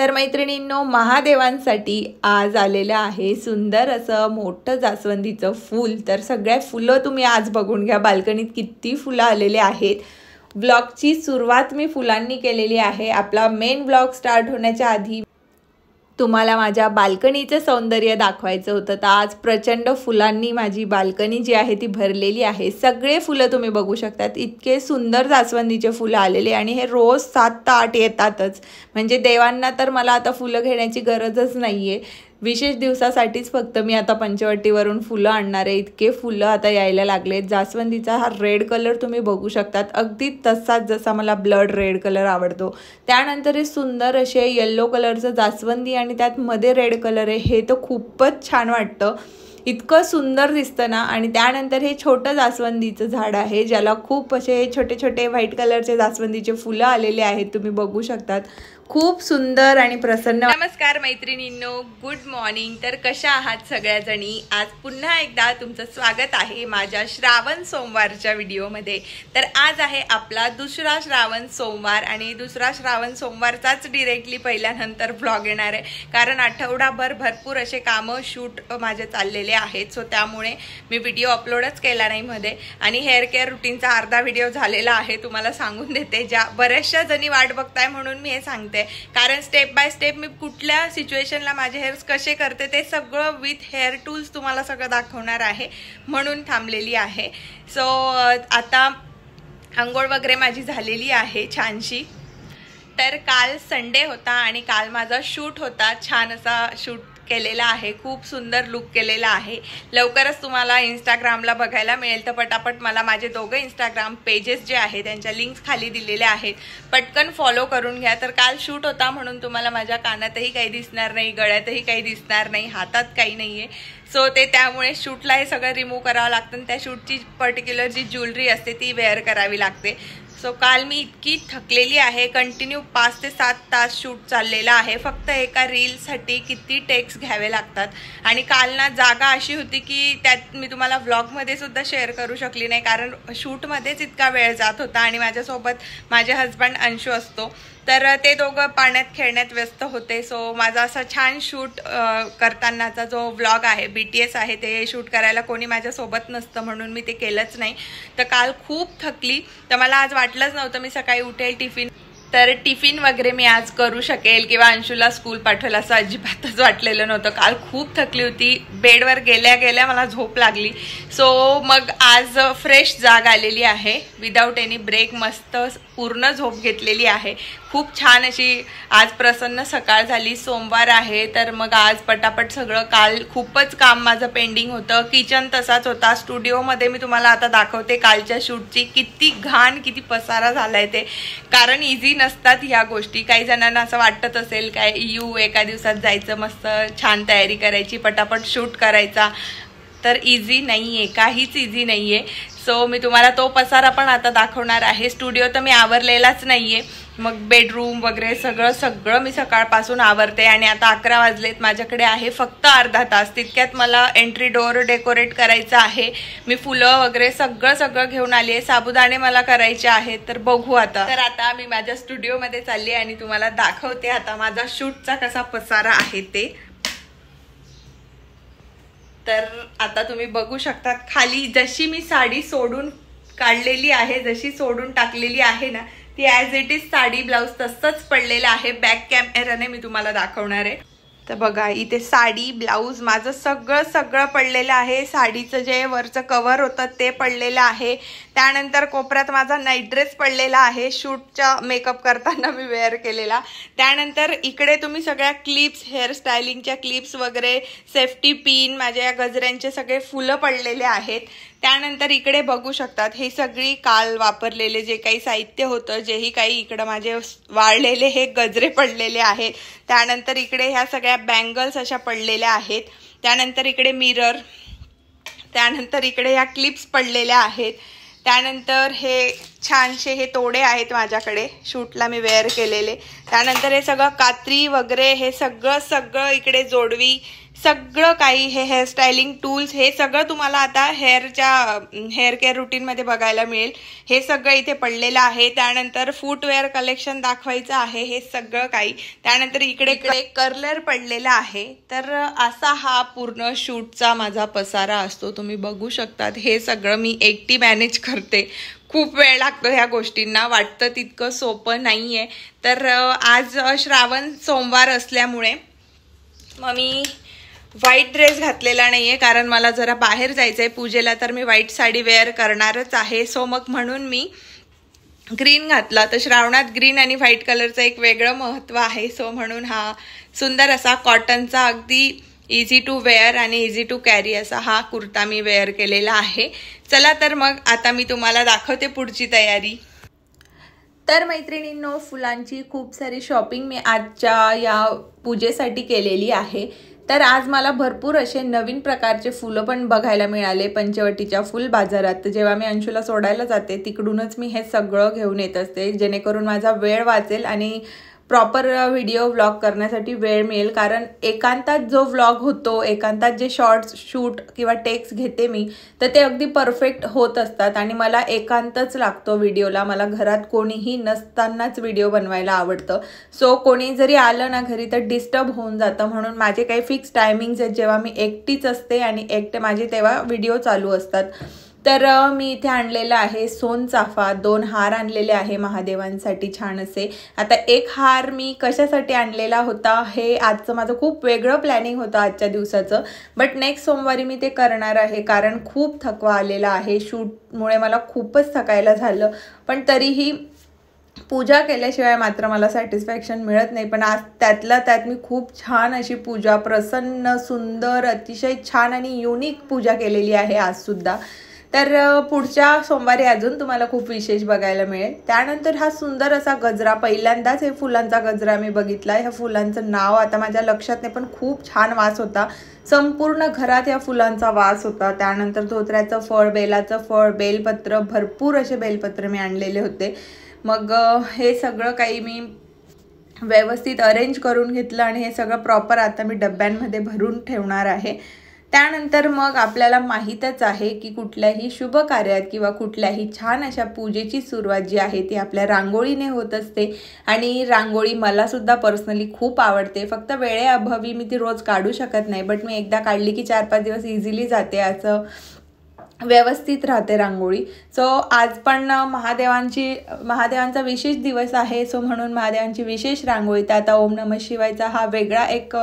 तर मैत्रिणींनो, महादेवांसाठी आज आलेलं आहे सुंदर असं मोठं जास्वंदीचं फूल। तर सगळ्या फुलं तुम्ही आज बघून घ्या, बाल्कनीत किती फुलं आलेले आहेत। व्लॉगची सुरुवात मी फुलांनी केलेली आहे। आपला मेन व्लॉग स्टार्ट होण्याच्या आधी तुम्हाला माझ्या बाल्कनीचं सौंदर्य दाखवायचं होतं। तर आज प्रचंड फुलांनी माझी बाल्कनी जी आहे ती भरलेली आहे। सगळे फुलं तुम्ही बघू शकतात, इतके सुंदर जास्वंदीचे फुलं आलेले आणि हे रोज 7 ते 8 येतातच। म्हणजे देवांना तर मला आता फुलं घेण्याची गरजच नाहीये, विशेष दिवसासाठीच फक्त मी आता पंचवटीवरून फुलं आणणार आहे। इतके फुलं आता यायला लागलेत। जास्वंदीचा हा रेड कलर तुम्ही बघू शकतात, अगदी तसाच जसा मला ब्लड रेड कलर आवडतो। त्यानंतर हे सुंदर असे येलो कलरचं जास्वंदी आणि त्यात मध्ये रेड कलर आहे, हे तर खूपच छान वाटतं, इतकं सुंदर दिसतं ना। आणि त्यानंतर हे छोटं जास्वंदीचं झाड आहे, ज्याला खूप असे छोटे छोटे व्हाईट कलरचे जास्वंदीचे फुलं आलेले आहेत, तुम्ही बघू शकतात, खूप सुंदर आणि प्रसन्न। नमस्कार मैत्रिणींनो, गुड मॉर्निंग। तर कशा आहात सगळ्याजणी? आज पुन्हा एकदा तुमचं स्वागत आहे माझ्या श्रावण सोमवारच्या व्हिडिओमध्ये। तर आज आहे आपला दुसरा श्रावण सोमवार आणि दुसरा श्रावण सोमवारचाच डिरेक्टली पहिल्यानंतर व्लॉग येणार आहे, कारण आठवडाभर भरपूर असे कामं शूट माझे चाललेले आहेत। सो त्यामुळे मी व्हिडिओ अपलोडच केला नाही मध्ये। आणि हेअर केअर रुटीनचा अर्धा व्हिडिओ झालेला आहे, तुम्हाला सांगून देते, ज्या बऱ्याचशा जणी वाट बघताय म्हणून मी हे सांगते, कारण स्टेप बाय स्टेप मी कुठल्या सिच्युएशनला माझे हेअर्स कसे करते ते सगळं विथ हेअर टूल्स तुम्हाला सगळं दाखवणार आहे, म्हणून थांबलेली आहे। सो आता आंघोळ वगैरे माझी झालेली आहे छानशी। तर काल संडे होता आणि काल माझा शूट होता, छान असा शूट केलेला आहे, खूप सुंदर लुक केलेला आहे। लवकरच तुम्हाला इंस्टाग्रामला बघायला मिळेल। तर पटापट मला माझे दोघे इंस्टाग्राम पेजेस जे आहेत त्यांच्या लिंक्स खाली दिलेल्या आहेत, पटकन फॉलो करून घ्या। तर काल शूट होता म्हणून तुम्हाला माझ्या कानातही काही दिसणार नाही, गळ्यातही काही दिसणार नाही, हातात काही नाहीये। सो ते त्यामुळे शूटला हे सगळं रिमूव्ह करावं लागतं आणि त्या शूटची पर्टिक्युलर जी ज्वेलरी असते ती वेअर करावी लागते। सो काल मी इतकी थकलेली आहे, कंटिन्यू 5 ते 7 तास शूट चाललेला आहे। फक्त एका रीलसाठी किती टेक्स घ्यावे लागतात। आणि काल ना जागा अशी होती की त्यात मी तुम्हाला व्लॉगमध्ये सुद्धा शेअर करू शकली नाही, कारण शूटमध्येच इतका वेळ जात होता आणि माझ्यासोबत माझे हस्बंड अंशू असतो, तर ते दोघं पाण्यात खेळण्यात व्यस्त होते। सो माझा असा छान शूट करतानाचा जो व्लॉग आहे, BTS आहे, ते शूट करायला कोणी माझ्यासोबत नसतं म्हणून मी ते केलंच नाही। तर काल खूप थकली, तर मला आज वाटलंच नव्हतं मी सकाळी उठेल टिफिन वगैरे मी आज करू शकेल किंवा अंशूला स्कूल पाठवेल असं अजिबातच वाटलेलं नव्हतं। काल खूप थकली होती, बेडवर गेल्या गेल्या मला झोप लागली। सो मग आज फ्रेश जाग आलेली आहे, विदाऊट एनी ब्रेक, मस्त पूर्ण झोप घेतलेली आहे। खूप छान अशी आज प्रसन्न सकाळ झाली। सोमवार आहे तर मग आज पटापट सगळं, काल खूपच काम माझं पेंडिंग होतं। किचन तसाच होता, स्टुडिओमध्ये मी तुम्हाला आता दाखवते कालच्या शूटची किती घाण, किती पसारा झालाय ते, कारण इझी नसतात ह्या गोष्टी। काही जणांना असं वाटत असेल काय एका दिवसात जायचं, मस्त छान तयारी करायची, पटापट शूट करायचा, तर इझी नाहीये, काहीच इझी नाहीये। सो मी तुम्हाला तो पसारा पण आता दाखवणार आहे। स्टुडिओ तर मी आवरलेलाच नाहीये, मग बेडरूम वगैरे सगळं मी सकाळपासून आवरते आणि आता 11 वाजलेत, माझ्याकडे आहे फक्त अर्धा तास। तितक्यात मला एंट्री डोअर डेकोरेट करायचं आहे। मी फुलं वगैरे सगळं घेऊन आली आहे, साबुदाणे मला करायचे आहेत, तर बघू आता। तर आता मी माझ्या स्टुडिओमध्ये चालली आणि तुम्हाला दाखवते आता माझा शूटचा कसा पसारा आहे ते। तर आता तुम्ही बघू शकता, खाली जशी मी साडी सोडून काढलेली आहे, जशी सोडून टाकलेली आहे ना, ती as it is sari blouse तसंच पडलेलं आहे। बॅक कॅमेराने मी तुम्हाला दाखवणार आहे। तर बघा, इथे साडी ब्लाऊज माझं सगळं पडलेलं आहे। साडीचं जे वरचं कव्हर होतं ते पडलेलं आहे। त्यानंतर कोपऱ्यात माझा नाईट ड्रेस पडलेला आहे, शूटच्या मेकअप करताना मी वेअर केलेला। त्यानंतर इकडे तुम्ही सगळ्या क्लिप्स, हेअर स्टायलिंगच्या क्लिप्स वगैरे, सेफ्टी पिन, माझ्या गजऱ्यांचे सगळे फुलं पडलेले आहेत। त्यानंतर इकडे बघू शकतात, हे सगळी काल वापरलेले जे काही साहित्य होतं, जेही काही इकडं माझे वाळलेले हे गजरे पडलेले आहेत। त्यानंतर इकडे ह्या सगळ्या बँगल्स अशा पडलेल्या आहेत। त्यानंतर इकडे मिरर, त्यानंतर इकडे ह्या क्लिप्स पडलेल्या आहेत। त्यानंतर हे छानसे हे तोडे आहेत माझ्याकडे, शूटला मी वेअर केलेले। त्यानंतर हे सगळं कात्री वगैरे, हे सगळं इकडे जोडवी, सगळं काही हे हेअरस्टायलिंग टूल्स हे सगळं तुम्हाला आता हेअर केअर रुटीनमध्ये बघायला मिळेल। हे सगळं इथे पडलेलं आहे। त्यानंतर फूटवेअर कलेक्शन दाखवायचं आहे हे सगळं काही। त्यानंतर इकडे कर्लर पडलेला आहे। तर असा हा पूर्ण शूटचा माझा पसारा असतो, तुम्ही बघू शकतात। हे सगळं मी एकटी मॅनेज करते। खूप वेळ लागतो ह्या गोष्टींना, वाटतं तितकं सोपं नाहीये। तर आज श्रावण सोमवार असल्यामुळे मग मी व्हाईट ड्रेस घातलेला नाहीये, कारण मला जरा बाहेर जायचंय पूजेला, तर मी व्हाईट साडी वेअर करणारच आहे। सो मग म्हणून मी ग्रीन घातला। तर श्रावणात ग्रीन आणि व्हाईट कलरचं एक वेगळं महत्त्व आहे। सो म्हणून हा सुंदर असा कॉटनचा अगदी इझी टू वेअर आणि इझी टू कॅरी असा हा कुर्ता मी वेअर केलेला आहे। चला तर मग आता मी तुम्हाला दाखवते पुढची तयारी। तर मैत्रिणींनो, फुलांची खूप सारी शॉपिंग मी आजच्या या पूजेसाठी केलेली आहे। तर आज मला भरपूर असे नवीन प्रकारचे फुलं पण बघायला मिळाले पंचवटीच्या फुल बाजारात। तर जेव्हा मी अंशूला सोडायला जाते तिकडूनच मी हे सगळं घेऊन येत असते, जेणेकरून माझा वेळ वाचेल आणि प्रॉपर व्हिडिओ व्लॉग करण्यासाठी वेळ मिळेल। कारण एकांतात जो व्लॉग होतो, एकांतात जे शॉर्ट्स शूट किंवा टेक्स घेते मी, तर ते अगदी परफेक्ट होत असतात आणि मला एकांतच लागतो व्हिडिओला। मला घरात कोणीही नसतानाच व्हिडिओ बनवायला आवडतं। सो कोणी जरी आलं ना घरी तर डिस्टर्ब होऊन जातं, म्हणून माझे काही फिक्स टायमिंग्स आहेत जेव्हा मी एकटीच असते आणि एकटे माझे तेव्हा व्हिडिओ चालू असतात। तर मी इथे आणलेला आहे सोनचाफा, 2 हार आणलेले आहे महादेवांसाठी छान असे। आता एक हार मी कशासाठी आणलेला होता, हे आजचं माझं खूप वेगळं प्लॅनिंग होतं आजच्या दिवसाचं, बट नेक्स्ट सोमवारी मी ते करणार आहे, कारण खूप थकवा आलेला आहे। शूटमुळे मला खूपच थकायला झालं, पण तरीही पूजा केल्याशिवाय मात्र मला सॅटिस्फॅक्शन मिळत नाही। पण आज त्यातल्या त्यात मी खूप छान अशी पूजा, प्रसन्न, सुंदर, अतिशय छान आणि युनिक पूजा केलेली आहे आजसुद्धा। तर पुढच्या सोमवारी अजून तुम्हाला खूप विशेष बघायला मिळेल। त्यानंतर हा सुंदर असा गजरा, पहिल्यांदाच हे फुलांचा गजरा मी बघितला। ह्या फुलांचं नाव आता माझ्या लक्षात नाही, पण खूप छान वास होता, संपूर्ण घरात या फुलांचा वास होता। त्यानंतर धोत्र्याचं फळ, बेलाचं फळ, बेलपत्र, भरपूर असे बेलपत्र मी आणलेले होते। मग हे सगळं काही मी व्यवस्थित अरेंज करून घेतलं आणि हे सगळं प्रॉपर आता मी डब्यांमध्ये भरून ठेवणार आहे। त्यानंतर मग आपल्याला माहीतच आहे की कुठल्याही शुभ कार्यात किंवा कुठल्याही छान अशा पूजेची सुरुवात जी आहे ती आपल्या रांगोळीने होत असते। आणि रांगोळी मला सुद्धा पर्सनली खूप आवडते, फक्त वेळेअभावी मी ती रोज काढू शकत नाही, बट मी एकदा काढली की 4-5 दिवस इझिली जाते, असं व्यवस्थित राहते रांगोळी। सो आज पण महादेवांचा विशेष दिवस आहे, सो म्हणून महादेवांची विशेष रांगोळी। तर आता ओम नमः शिवायचा हा वेगळा एक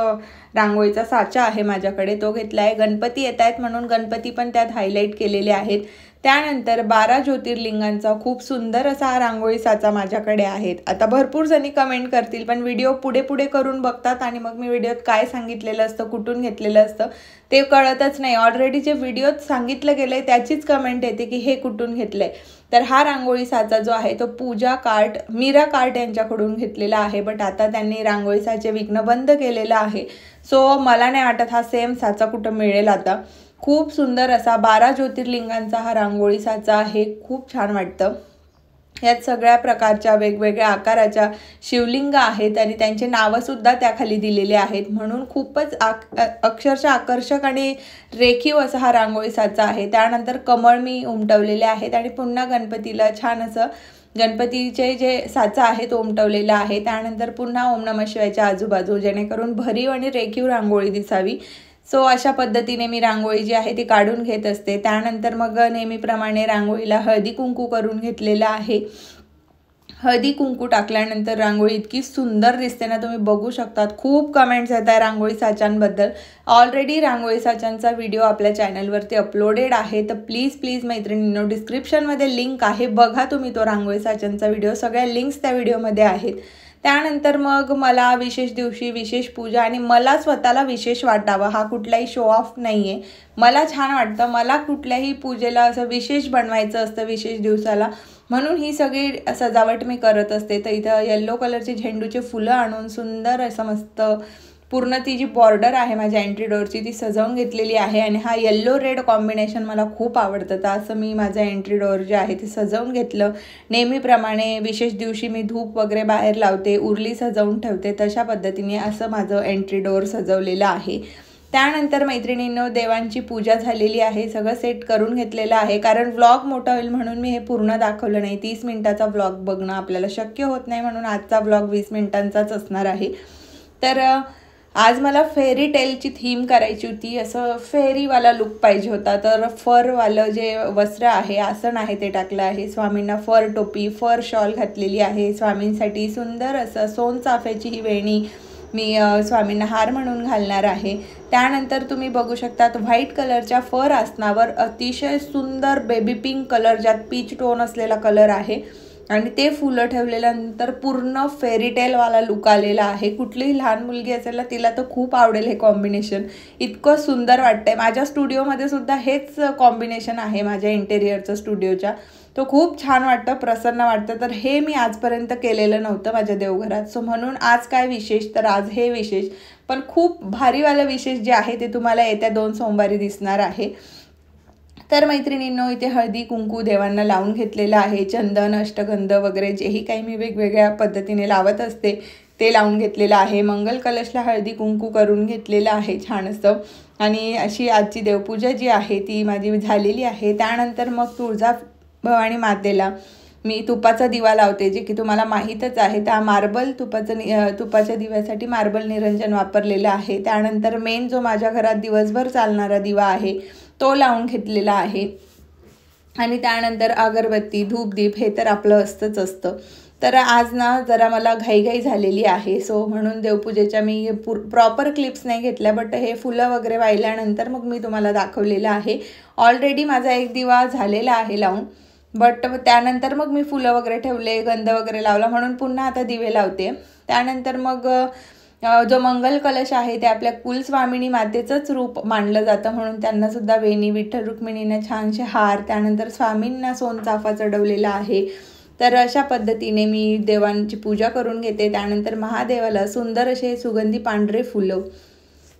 रांगोळीचा साचा आहे माझ्याकडे, तो घेतला आहे। गणपती येत आहेत म्हणून गणपती पण त्यात हायलाईट केलेले आहेत। त्यानंतर 12 ज्योतिर्लिंगांचा खूप सुंदर असा हा रांगोळी साचा माझ्याकडे आहे। आता भरपूर जणी कमेंट करतील, पण व्हिडिओ पुढे करून बघतात आणि मग मी व्हिडिओत काय सांगितलेलं असतं, कुठून घेतलेलं असतं ते कळतच नाही। ऑलरेडी जे व्हिडिओत सांगितलं गेलंय त्याचीच कमेंट येते की हे कुठून घेतलंय। तर हा रांगोळी साचा जो आहे तो पूजा कार्ट, मीरा कार्ट यांच्याकडून घेतलेला आहे, बट आता त्यांनी रांगोळी साचे विकणं बंद केलेलं आहे। सो मला नाही वाटत हा सेम साचा कुठं मिळेल आता। खूप सुंदर असा 12 ज्योतिर्लिंगांचा हा रांगोळी साचा आहे, खूप छान वाटतं। यात सगळ्या प्रकारच्या वेगवेगळ्या आकाराच्या शिवलिंग आहेत आणि त्यांचे नावंसुद्धा त्याखाली दिलेले आहेत, म्हणून खूपच अक्षरशः आकर्षक आणि रेखीव असा हा रांगोळी साचा आहे। त्यानंतर कमळ मी उमटवलेले आहेत आणि पुन्हा गणपतीला छान असं गणपतीचे जे साचा आहे तो उमटवलेला आहे। त्यानंतर पुन्हा ओम नमः शिवायच्या आजूबाजू, जेणेकरून भरीव आणि रेखीव रांगोळी दिसावी। सो अशा पद्धतीने मी रांगोळी जी आहे ती काढून घेत असते। त्यानंतर मग नेहमीप्रमाणे रांगोळीला हळदी कुंकू करून घेतलेला आहे। हळदी कुंकू टाकल्यानंतर रांगोळी इतकी सुंदर दिसते ना, तुम्ही बघू शकतात। खूप कमेंट्स येत आहे रांगोळी साच्यांबद्दल। ऑलरेडी रांगोळी साच्यांचा व्हिडिओ आपल्या चॅनलवरती अपलोडेड आहे, तर प्लीज मैत्रिणींनो डिस्क्रिप्शनमध्ये लिंक आहे, बघा तुम्ही तो रांगोळी साच्यांचा व्हिडिओ, सगळ्या लिंक्स त्या व्हिडिओमध्ये आहेत। त्यानंतर मग मला विशेष दिवशी विशेष पूजा आणि मला स्वतःला विशेष वाटावं, हा कुठलाही शो ऑफ नाही आहे, मला छान वाटतं। मला कुठल्याही पूजेला असं विशेष बनवायचं असतं विशेष दिवसाला, म्हणून ही सगळी सजावट मी करत असते। तर इथं येल्लो कलरचे झेंडूचे फुलं आणून सुंदर असं मस्त पूर्ण ती जी बॉर्डर आहे माझ्या एंट्री डोअरची ती सजवून घेतलेली आहे आणि हा येल्लो रेड कॉम्बिनेशन मला खूप आवडतं। तर असं मी माझं एंट्री डोअर जे आहे ते सजवून घेतलं। नेहमीप्रमाणे विशेष दिवशी मी धूप वगैरे बाहेर लावते, उरली सजवून ठेवते, तशा पद्धतीने असं माझं एंट्री डोअर सजवलेलं आहे। त्यानंतर मैत्रिणींनो देवांची पूजा झालेली आहे, सगळं सेट करून घेतलेलं आहे. कारण व्लॉग मोठा होईल म्हणून मी हे पूर्ण दाखवलं नाही. 30 मिनिटाचा व्लॉग बघणं आपल्याला शक्य होत नाही, म्हणून आजचा व्लॉग 20 मिनिटांचाच असणार आहे. तर आज मला फेरी टेलची थीम करायची होती, असं फेरीवाला लुक पाहिजे होता. तर फरवालं जे वस्त्र आहे, आसन आहे ते टाकलं आहे. स्वामींना फर टोपी, फर शॉल घातलेली आहे. स्वामींसाठी सुंदर असं सोनचाफ्याची ही वेणी मी स्वामींना हार म्हणून घालणार आहे. त्यानंतर तुम्ही बघू शकतात व्हाईट कलरच्या फर आसनावर अतिशय सुंदर बेबी पिंक कलर, ज्यात पीच टोन असलेला कलर आहे, आणि ते फुलं ठेवलेल्यानंतर पूर्ण फेरीटेलवाला लुक आलेला आहे. कुठलीही लहान मुलगी असेल ना, तिला तर खूप आवडेल हे कॉम्बिनेशन. इतकं सुंदर वाटतंय. माझ्या स्टुडिओमध्ये सुद्धा हेच कॉम्बिनेशन आहे, माझ्या इंटेरियरचं स्टुडिओच्या. तो खूप छान वाटतं, प्रसन्न वाटतं. तर हे मी आजपर्यंत केलेलं नव्हतं माझ्या देवघरात. सो म्हणून आज काय विशेष, तर आज हे विशेष. पण खूप भारीवालं विशेष जे आहे ते तुम्हाला येत्या 2 सोमवारी दिसणार आहे. तर मैत्रिणींनो, इथे हळदी कुंकू देवांना लावून घेतलेलं आहे. चंदन, अष्टगंध वगैरे जेही काही मी वेगवेगळ्या पद्धतीने लावत असते ते लावून घेतलेलं आहे. मंगल कलशला हळदी कुंकू करून घेतलेलं आहे छान असं. आणि अशी आजची देवपूजा जी आहे ती माझी झालेली आहे. त्यानंतर मग तुळजाभवानी मातेला मी तुपाचा दिवा लावते, जे की तुम्हाला माहीतच आहे. त्या मार्बल तुपाच्या दिव्यासाठी मार्बल निरंजन वापरलेलं आहे. त्यानंतर मेन जो माझ्या घरात दिवसभर चालणारा दिवा आहे तो लावून घेतलेला आहे. आणि त्यानंतर अगरबत्ती, धूपदीप हे तर आपलं असतं. तर आज ना जरा मला घाईघाई झालेली आहे. सो म्हणून देवपूजेच्या मी प्रॉपर क्लिप्स नाही घेतल्या, बट हे फुलं वगैरे वाहिल्यानंतर मग मी तुम्हाला दाखवलेलं आहे. ऑलरेडी माझा एक दिवा झालेला आहे लावून, बट त्यानंतर मग मी फुलं वगैरे ठेवले, गंध वगैरे लावला, म्हणून पुन्हा आता दिवे लावते. त्यानंतर मग जो मंगल कलश आहे ते आपल्या कुलस्वामिनी मातेचंच रूप मानलं जातं, म्हणून त्यांनासुद्धा वेणी, विठ्ठल रुक्मिणींना छानसे हार, त्यानंतर स्वामींना सोनचाफा चढवलेला आहे. तर अशा पद्धतीने मी देवांची पूजा करून घेते. त्यानंतर महादेवाला सुंदर असे सुगंधी पांढरे फुलं.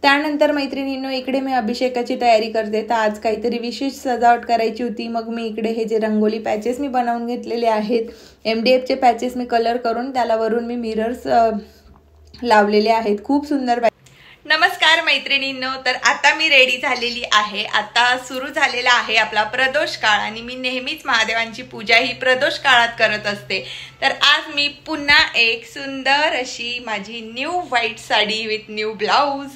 त्यानंतर मैत्रिणींनो, इकडे मी अभिषेकाची तयारी करते. तर आज काहीतरी विशेष सजावट करायची होती. मग मी इकडे हे जे रंगोली पॅचेस मी बनवून घेतलेले आहेत, MDFचे पॅचेस मी कलर करून त्याला वरून मी मिरर्स लावलेले आहेत. खूप सुंदर. नमस्कार मैत्रिणींनो, तर आता मी रेडी झालेली आहे. आता सुरू झालेला आहे आपला प्रदोष काळ, आणि मी नेहमीच महादेवांची पूजा ही प्रदोष काळात करत असते. तर आज मी पुन्हा एक सुंदर अशी माझी new white sari with new blouse,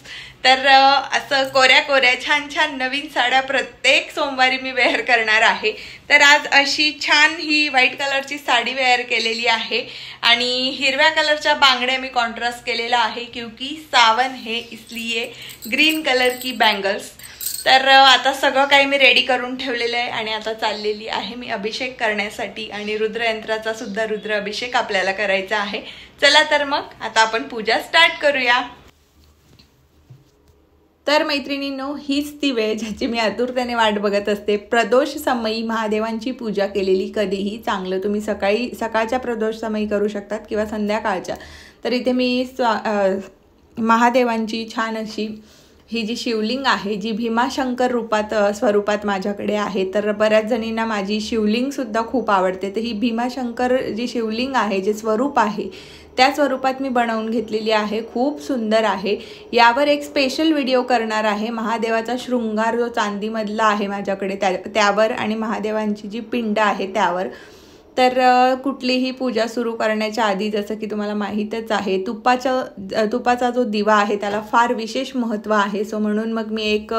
तर असं कोऱ्या कोऱ्या छान छान नवीन साड्या प्रत्येक सोमवारी मी वेअर करणार आहे. तर आज अशी छान ही व्हाईट कलरची साडी वेअर केलेली आहे, आणि हिरव्या कलरच्या बांगड्या मी कॉन्ट्रास्ट केलेला आहे, क्योंकि सावन है इसलिए ग्रीन कलर की बैंगल्स. तर आता सगळं काही मी रेडी करून ठेवलेलं आहे, आणि आता चाललेली आहे मी अभिषेक करण्यासाठी. आणि रुद्रयंत्राचा सुद्धा रुद्र अभिषेक आपल्याला करायचा आहे. चला तर मग आता आपण पूजा स्टार्ट करूया. तर मैत्रिणींनो, हीच ती वेळ ज्याची मी आतुरतेने वाट बघत असते. प्रदोष समयी महादेवांची पूजा केलेली कधीही चांगलं. तुम्ही सकाळच्या प्रदोष समयी करू शकतात किंवा संध्याकाळच्या. तर इथे मी महादेवांची छान अशी ही जी शिवलिंग आहे, जी भीमाशंकर स्वरूपात माझ्याकडे आहे. तर बऱ्याच जणींना माझी शिवलिंगसुद्धा खूप आवडते. तर ही भीमाशंकर जी शिवलिंग आहे, जे स्वरूप आहे, त्या स्वरूपात मी बनवून घेतलेली आहे. खूप सुंदर आहे. यावर एक स्पेशल व्हिडिओ करणार आहे. महादेवाचा शृंगार जो चांदीमधला आहे माझ्याकडे त्यावर, आणि महादेवांची जी पिंड आहे त्यावर. तर कुठलीही पूजा सुरू करण्याच्या आधी, जसं की तुम्हाला माहीतच आहे, तुपाचा जो दिवा आहे त्याला फार विशेष महत्त्व आहे. सो म्हणून मग मी एक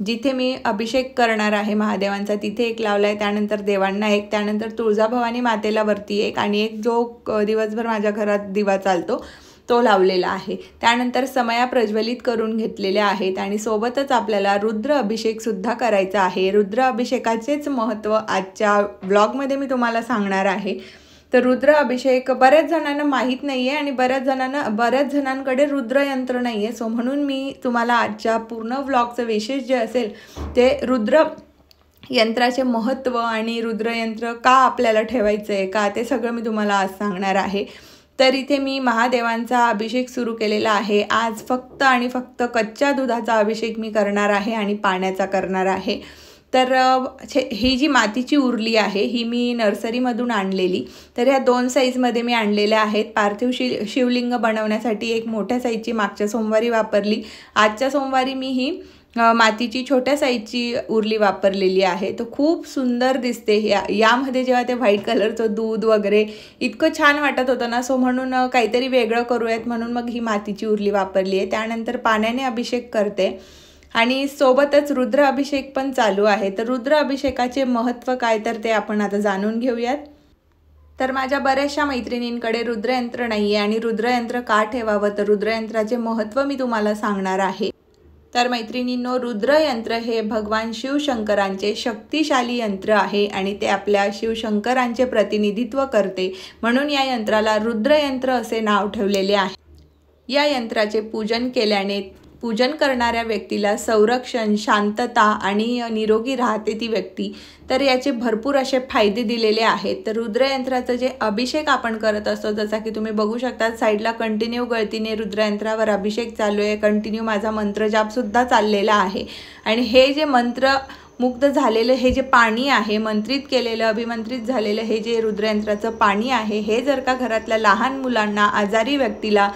जिथे मी अभिषेक करणार आहे महादेवांचा तिथे एक लावला आहे. त्यानंतर देवांना एक, त्यानंतर तुळजाभवानी मातेला वरती एक, आणि एक जो दिवसभर माझ्या घरात दिवा चालतो तो लावलेला आहे. त्यानंतर समया प्रज्वलित करून घेतलेल्या आहेत, आणि सोबतच आपल्याला रुद्र अभिषेकसुद्धा करायचा आहे. रुद्र अभिषेकाचेच महत्त्व आजच्या व्लॉगमध्ये मी तुम्हाला सांगणार आहे. तर रुद्र अभिषेक बऱ्याच जणांना माहीत नाही आहे, आणि बऱ्याच जणांकडे रुद्रयंत्र नाही आहे. सो म्हणून मी तुम्हाला आजच्या पूर्ण व्लॉगचं विशेष जे असेल ते रुद्र यंत्राचे महत्त्व आणि रुद्रयंत्र का आपल्याला ठेवायचं आहे का, ते सगळं मी तुम्हाला आज सांगणार आहे. तर इथे मी महादेवांचा अभिषेक सुरू केलेला आहे. आज फक्त आणि फक्त कच्च्या दुधाचा अभिषेक मी करणार आहे, आणि पाण्याचा करणार आहे. तर ही जी मातीची उरली आहे ही मी नर्सरीमधून आणलेली. तर ह्या 2 साईजमध्ये मी आणलेल्या आहेत. पार्थिव शिवलिंग बनवण्यासाठी एक मोठ्या साईजची मागच्या सोमवारी वापरली. आजच्या सोमवारी मी ही मातीची छोट्या साईजची उरली वापरलेली आहे. तर खूप सुंदर दिसते. यामध्ये जेव्हा ते व्हाईट कलरचं दूध वगैरे इतकं छान वाटत होतं ना, सो म्हणून काहीतरी वेगळं करूयात म्हणून मग ही मातीची उरली वापरली आहे. त्यानंतर पाण्याने अभिषेक करते आणि सोबतच रुद्र अभिषेक पण चालू आहे. तर रुद्र अभिषेकाचे महत्त्व काय तर ते आपण आता जाणून घेऊयात. तर माझ्या बऱ्याचशा मैत्रिणींकडे रुद्रयंत्र नाही आहे आणि रुद्रयंत्र का ठेवावं, तर रुद्रयंत्राचे महत्त्व मी तुम्हाला सांगणार आहे. तर मैत्रिणींनो, रुद्रयंत्र हे भगवान शिवशंकरांचे शक्तिशाली यंत्र आहे आणि ते आपल्या शिवशंकरांचे प्रतिनिधित्व करते. म्हणून या यंत्राला रुद्रयंत्र असे नाव ठेवलेले आहे. या यंत्राचे पूजन करणाऱ्या व्यक्तीला संरक्षण, शांतता आणि निरोगी राहते ती व्यक्ती. तर याचे भरपूर असे फायदे दिलेले आहेत. तर रुद्रयंत्राचं जे अभिषेक आपण करत असतो, जसा की तुम्ही बघू शकता साईडला कंटिन्यू गळतीने रुद्रयंत्रावर अभिषेक चालू आहे. कंटिन्यू माझा मंत्रजापसुद्धा चाललेला आहे. आणि हे जे मंत्रमुग्ध झालेलं हे जे पाणी आहे, मंत्रित केलेलं, अभिमंत्रित झालेलं हे जे रुद्रयंत्राचं पाणी आहे, हे जर का घरातल्या लहान मुलांना, आजारी व्यक्तीला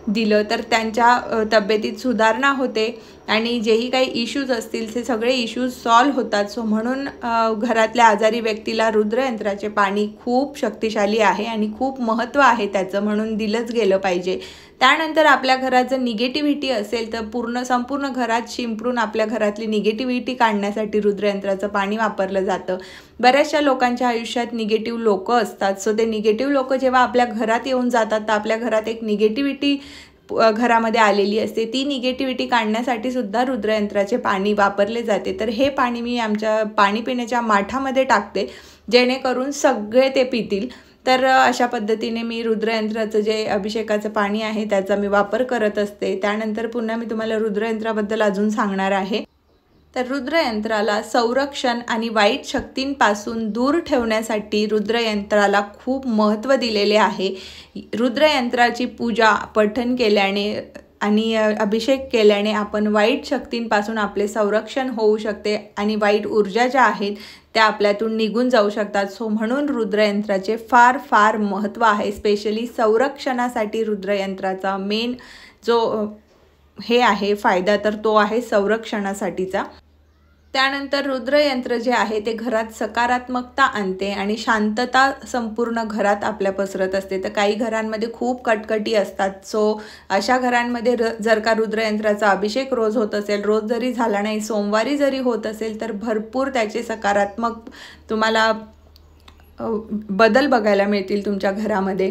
दिलं तर त्यांच्या तब्येतीत सुधारणा होते आणि जेही काही इश्यूज असतील ते सगळे इश्यूज सॉल्व्ह होतात. सो म्हणून घरातल्या आजारी व्यक्तीला रुद्रयंत्राचे पाणी खूप शक्तिशाली आहे आणि खूप महत्त्व आहे त्याचं, म्हणून दिलंच गेलं पाहिजे. त्यानंतर आपल्या घरात जर निगेटिव्हिटी असेल तर संपूर्ण घरात शिंपडून आपल्या घरातली निगेटिव्हिटी काढण्यासाठी रुद्रयंत्राचं पाणी वापरलं जातं. बऱ्याचशा लोकांच्या आयुष्यात निगेटिव्ह लोक असतात. सो ते निगेटिव्ह लोक जेव्हा आपल्या घरात येऊन जातात तर आपल्या घरात एक निगेटिव्हिटी घरामध्ये आलेली असते. ती निगेटिव्हिटी काढण्यासाठी सुद्धा रुद्रयंत्राचे पाणी वापरले जाते. तर हे पाणी मी आमच्या पाणी पिण्याच्या माठामध्ये टाकते जेणेकरून सगळे ते पितील. तर अशा पद्धतीने मी रुद्रयंत्राचं जे अभिषेकाचं पाणी आहे त्याचा मी वापर करत असते. त्यानंतर पुन्हा मी तुम्हाला रुद्रयंत्राबद्दल अजून सांगणार आहे. तर रुद्रयंत्राला संरक्षण आणि वाईट शक्तींपासून दूर ठेवण्यासाठी रुद्रयंत्राला खूप महत्त्व दिलेले आहे. रुद्रयंत्राची पूजा पठण केल्याने आणि अभिषेक केल्याने आपण वाईट शक्तींपासून आपले संरक्षण होऊ शकते आणि वाईट ऊर्जा ज्या आहेत त्या आपल्यातून निघून जाऊ शकतात. सो म्हणून रुद्रयंत्राचे फार फार महत्त्व आहे. स्पेशली संरक्षणासाठी रुद्रयंत्राचा मेन जो हे आहे फायदा तर तो आहे संरक्षणासाठीचा. त्यानंतर रुद्रयंत्र जे आहे ते घरात सकारात्मकता आणते आणि शांतता संपूर्ण घरात आपल्या पसरत असते. तर काही घरांमध्ये खूप कटकटी असतात. सो अशा घरांमध्ये जर का रुद्रयंत्राचा अभिषेक रोज होत असेल, रोज जरी झाला नाही, सोमवारी जरी होत असेल, तर भरपूर त्याचे सकारात्मक तुम्हाला बदल बघायला मिळतील तुमच्या घरामध्ये.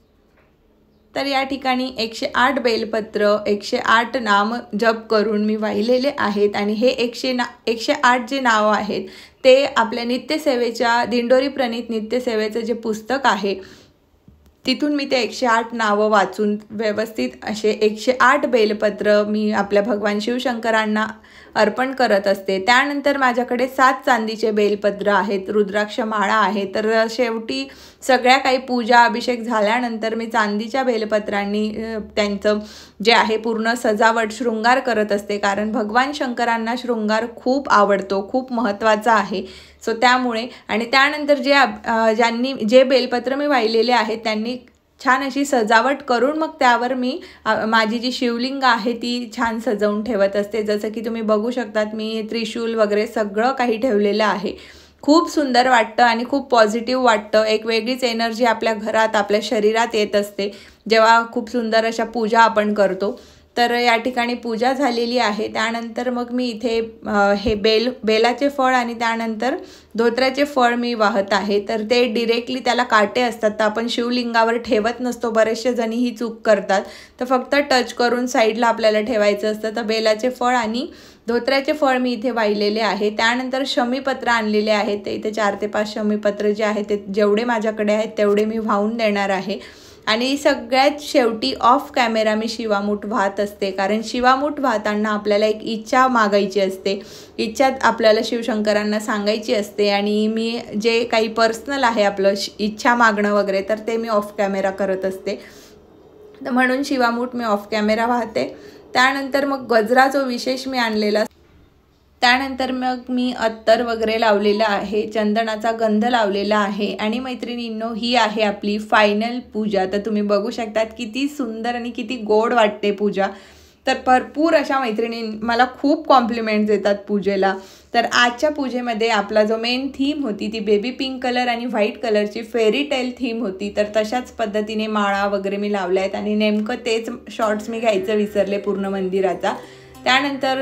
तर या ठिकाणी 108 बेलपत्र, 108 नाम जप करून मी वाहिलेले आहेत आणि हे 108 जे नाव आहेत ते आपल्या नित्यसेवेच्या दिंडोरी प्रणित नित्यसेवेचं जे पुस्तक आहे तिथून मी ते 108 नावं वाचून व्यवस्थित असे 108 बेलपत्र मी आपल्या भगवान शिवशंकरांना अर्पण करत असते. त्यानंतर माझ्याकडे 7 चांदीचे बेलपत्र आहेत, रुद्राक्ष माळा आहे. तर शेवटी सगळ्या काही पूजा अभिषेक झाल्यानंतर मी चांदीच्या बेलपत्रांनी त्यांचं जे आहे पूर्ण सजावट शृंगार करत असते. कारण भगवान शंकरांना शृंगार खूप आवडतो, खूप महत्त्वाचा आहे. सो त्यामुळे आणि त्यानंतर जे बेलपत्र मी वाहिलेले आहेत त्यांनी छान अशी सजावट करून मग त्यावर मी माझी जी शिवलिंग आहे ती छान सजवून ठेवत असते. जसं की तुम्ही बघू शकतात मी त्रिशूल वगैरे सगळं काही ठेवलेलं आहे. खूप सुंदर वाटतं आणि खूप पॉझिटिव्ह वाटतं. एक वेगळीच एनर्जी आपल्या घरात, आपल्या शरीरात येत असते जेव्हा खूप सुंदर अशा पूजा आपण करतो. तर या ठिकाणी पूजा झालेली आहे. त्यानंतर मग मी इथे हे बेलाचे फळ आणि त्यानंतर धोत्र्याचे फळ मी वाहत आहे. तर ते डिरेक्टली त्याला काटे असतात तर आपण शिवलिंगावर ठेवत नसतो. बरेचसे जणी ही चूक करतात. तर फक्त टच करून साईडला आपल्याला ठेवायचं असतं. तर बेलाचे फळ आणि धोत्र्याचे फळ मी इथे वाहिलेले आहे. त्यानंतर शमीपत्र आणलेले आहेत. ते इथे 4 ते 5 शमीपत्र जे आहे ते जेवढे माझ्याकडे आहेत तेवढे मी वाहून देणार आहे. आणि सगळ्यात शेवटी ऑफ कॅमेरा मी शिवामूठ वाहत असते. कारण शिवामूठ वाहताना आपल्याला एक इच्छा मागायची असते, इच्छा आपल्याला शिवशंकरांना सांगायची असते. आणि मी जे काही पर्सनल आहे आपलं इच्छा मागणं वगैरे तर ते मी ऑफ कॅमेरा करत असते. तर म्हणून शिवामूठ मी ऑफ कॅमेरा वाहते. त्यानंतर मग गजरा जो विशेष मी आणलेला त्यानंतर मग मी अत्तर वगैरे लावलेला आहे, चंदनाचा गंध लावलेला आहे आणि मैत्रिणींनो ही आहे आपली फायनल पूजा। तर तुम्ही बघू शकतात किती सुंदर आणि किती गोड वाटते पूजा। तर भरपूर अशा मैत्रिणी मला खूप कॉम्प्लिमेंट्स देतात पूजेला। तर आजच्या पूजेमध्ये आपला जो मेन थीम होती ती बेबी पिंक कलर आणि व्हाईट कलरची फेरी टेल थीम होती। तर तशाच पद्धतीने माळा वगैरे मी लावल्या आहेत आणि नेमकं तेच शॉर्ट्स मी घ्यायचं विसरले पूर्ण मंदिराचा। त्यानंतर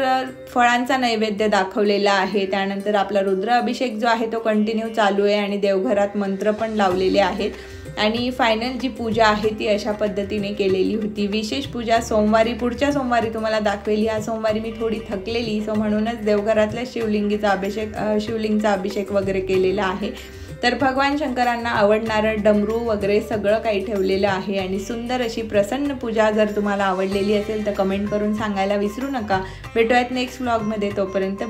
फळांचा नैवेद्य दाखवलेला आहे। त्यानंतर आपला रुद्र अभिषेक जो आहे तो कंटिन्यू चालू आहे आणि देवघरात मंत्र पण लावलेले आहेत। आणि फायनल जी पूजा आहे ती अशा पद्धतीने केलेली होती। विशेष पूजा सोमवारी, पुढच्या सोमवारी तुम्हाला दाखवेल। या सोमवारी मी थोडी थकलेली, सो म्हणूनच देवघरातल्या शिवलिंगचा अभिषेक वगैरे केलेला आहे। तर भगवान शंकरांना आवडणारं डमरू वगैरे सगळं काही ठेवलेलं आहे आणि सुंदर अशी प्रसन्न पूजा। जर तुम्हाला आवडलेली असेल तर कमेंट करून सांगायला विसरू नका। भेटूयात नेक्स्ट व्लॉगमध्ये, तोपर्यंत